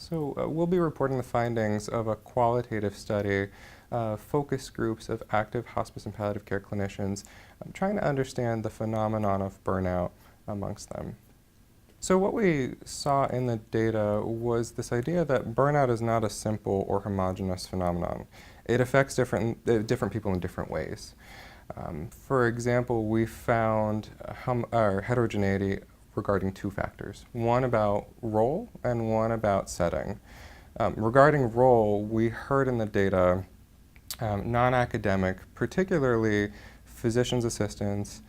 So we'll be reporting the findings of a qualitative study, focus groups of active hospice and palliative care clinicians, trying to understand the phenomenon of burnout amongst them. So what we saw in the data was this idea that burnout is not a simple or homogeneous phenomenon. It affects different people in different ways. For example, we found heterogeneity regarding two factors, one about role and one about setting. Regarding role, we heard in the data non-academic, particularly physician's assistants,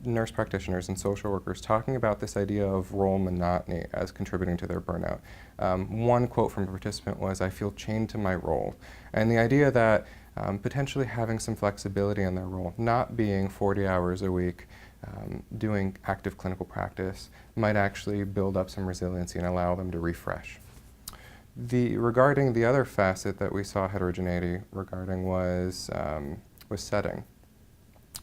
nurse practitioners, and social workers talking about this idea of role monotony as contributing to their burnout. One quote from a participant was, "I feel chained to my role." And the idea that potentially having some flexibility in their role, not being 40 hours a week, doing active clinical practice, might actually build up some resiliency and allow them to refresh. Regarding the other facet that we saw heterogeneity regarding was setting.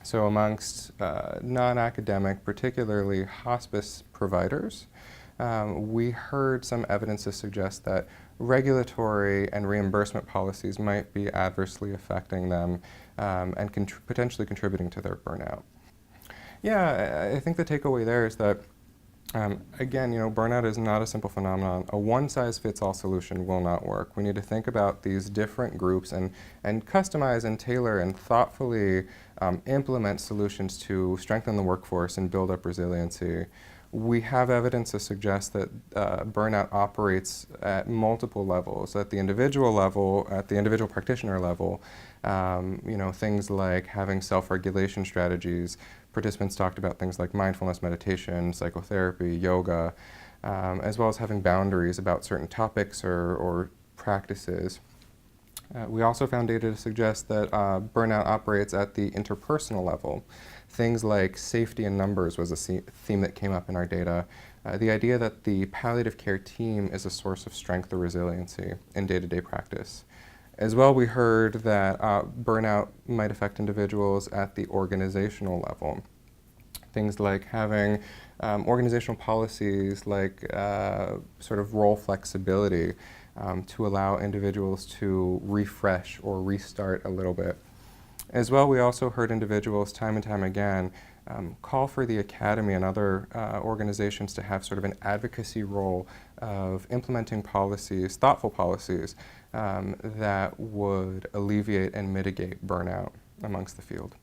So amongst non-academic, particularly hospice providers, we heard some evidence to suggest that regulatory and reimbursement policies might be adversely affecting them and potentially contributing to their burnout. Yeah, I think the takeaway there is that again, burnout is not a simple phenomenon. A one-size-fits-all solution will not work. We need to think about these different groups and customize and tailor and thoughtfully implement solutions to strengthen the workforce and build up resiliency. We have evidence to suggest that burnout operates at multiple levels. At the individual level, at the individual practitioner level, things like having self-regulation strategies. Participants talked about things like mindfulness meditation, psychotherapy, yoga, as well as having boundaries about certain topics or practices. We also found data to suggest that burnout operates at the interpersonal level. Things like safety in numbers was a theme that came up in our data. The idea that the palliative care team is a source of strength or resiliency in day-to-day practice. As well, we heard that burnout might affect individuals at the organizational level. Things like having organizational policies like sort of role flexibility to allow individuals to refresh or restart a little bit. As well, we also heard individuals time and time again call for the academy and other organizations to have sort of an advocacy role of implementing policies, thoughtful policies, that would alleviate and mitigate burnout amongst the field.